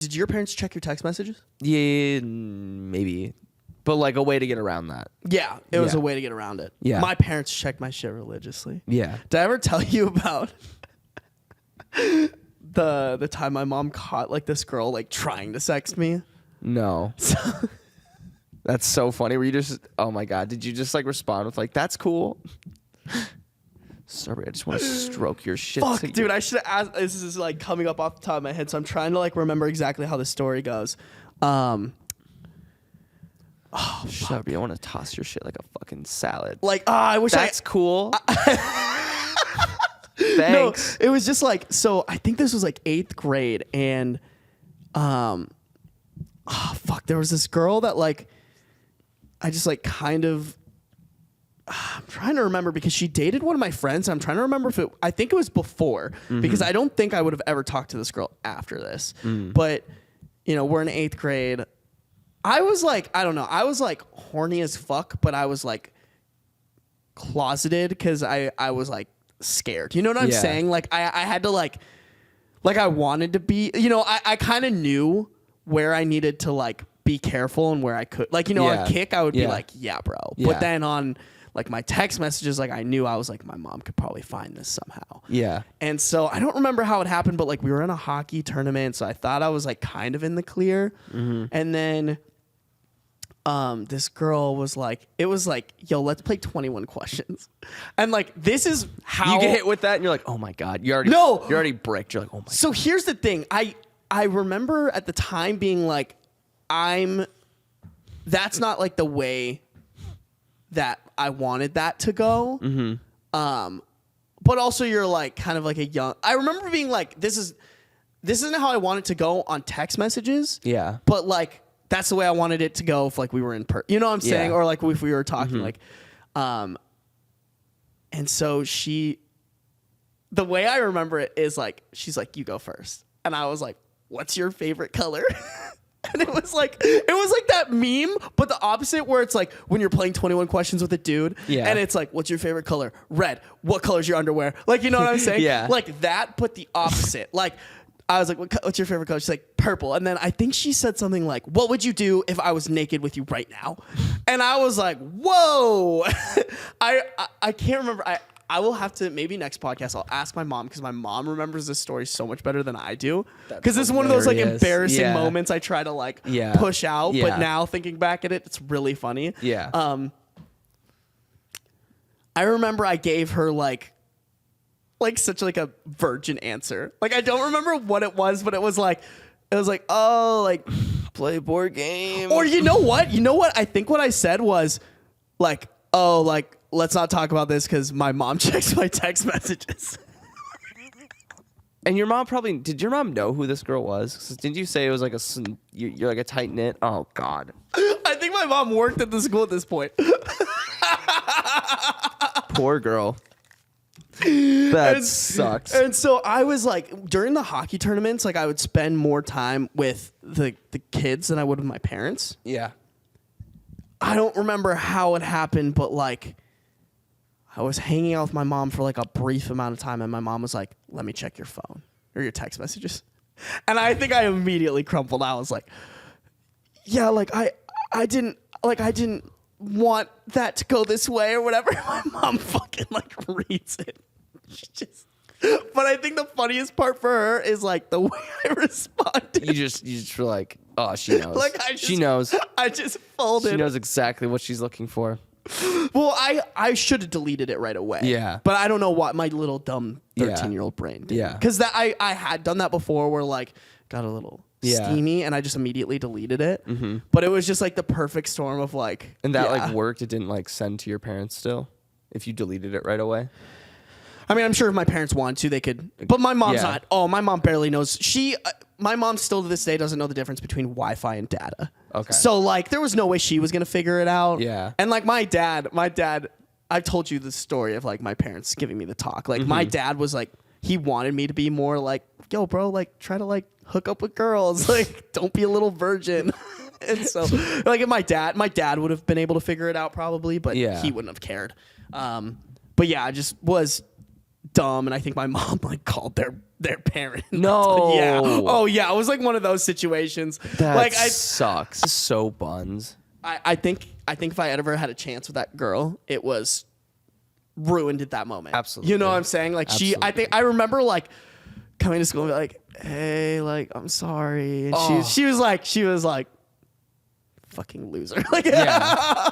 Did your parents check your text messages? Yeah, maybe. But like a way to get around that. Yeah, it was a way to get around it. Yeah. My parents checked my shit religiously. Yeah. Did I ever tell you about the time my mom caught like this girl like trying to sext me? No. That's so funny. Were you just, oh my God, did you just like respond with like, that's cool? Sorry, I just want to stroke your shit. Fuck, dude, I should have asked. This is like coming up off the top of my head, so I'm trying to like remember exactly how the story goes. Oh, Sarby, I want to toss your shit like a fucking salad. Like, I wish that's cool. Thanks. No, it was just like, so I think this was like 8th grade, and there was this girl that like I just like kind of I'm trying to remember because she dated one of my friends. I'm trying to remember if I think it was before, because I don't think I would have ever talked to this girl after this. But, you know, we're in 8th grade. I was like, I don't know. I was like horny as fuck, but I was like closeted because I was like scared. You know what I'm saying? Like I had to like I wanted to be, you know, I kind of knew where I needed to like be careful and where I could, like, you know, on Kick, I would be like, yeah, bro. But then on like my text messages, like I knew I was like, my mom could probably find this somehow. Yeah. And so I don't remember how it happened, but like we were in a hockey tournament. So I thought I was like kind of in the clear. And then this girl was like, it was like, yo, let's play 21 questions. And like, this is how you get hit with that and you're like, oh my God, you're already bricked. You're like, oh my God. So here's the thing. I remember at the time being like, that's not like the way that I wanted that to go. But also you're like kind of like I remember being like, this isn't how I want it to go on text messages. Yeah. But like, that's the way I wanted it to go if like we were in you know what I'm saying? Or like if we were talking like, and so the way I remember it is like, she's like, you go first. And I was like, what's your favorite color? And it was like that meme, but the opposite, where it's like when you're playing 21 questions with a dude, and it's like, what's your favorite color? Red. What color's your underwear? Like, you know what I'm saying? Like that, but the opposite. Like, I was like, what's your favorite color? She's like, purple. And then I think she said something like, what would you do if I was naked with you right now? And I was like, whoa. I can't remember. I will have to, maybe next podcast, I'll ask my mom, because my mom remembers this story so much better than I do. Because this is one of those like embarrassing moments I try to like push out. But now thinking back at it, it's really funny. Yeah. I remember I gave her like such like a virgin answer. Like I don't remember what it was, but it was like, oh, like play board game. Or you know what? I think what I said was like, oh, like, let's not talk about this because my mom checks my text messages. And your mom did your mom know who this girl was? 'Cause didn't you say it was like you're like a tight knit? Oh God. I think my mom worked at the school at this point. Poor girl. That sucks. And so I was like, during the hockey tournaments, like I would spend more time with the kids than I would with my parents. Yeah. I don't remember how it happened, but like I was hanging out with my mom for like a brief amount of time, and my mom was like, let me check your phone or your text messages. And I think I immediately crumpled. I was like, yeah, like I didn't want that to go this way or whatever. My mom fucking like reads it. But I think the funniest part for her is like the way I responded. You just were like, oh, she knows. Like she knows. I just folded. She knows exactly what she's looking for. Well, I should have deleted it right away. Yeah. But I don't know what my little dumb 13-year-old brain did. Yeah. Because I had done that before where like got a little steamy and I just immediately deleted it. But it was just like the perfect storm of like. And that like worked. It didn't like send to your parents still if you deleted it right away. I mean, I'm sure if my parents wanted to, they could. But my mom's not. Oh, my mom barely knows. My mom still to this day doesn't know the difference between Wi-Fi and data. Okay. So like, there was no way she was gonna figure it out. Yeah. And like my dad, I've told you the story of like my parents giving me the talk. Like my dad was like, he wanted me to be more like, yo, bro, like try to like hook up with girls. Like, don't be a little virgin. And so like, if my dad would have been able to figure it out probably, but he wouldn't have cared. But yeah, I just was dumb, and I think my mom like called their parents. No. Yeah. Oh yeah. It was like one of those situations. That like sucks. So buns. I think if I ever had a chance with that girl, it was ruined at that moment. Absolutely. You know what I'm saying? Like I remember like coming to school and be like, hey, like I'm sorry. And she was like fucking loser. Like Yeah.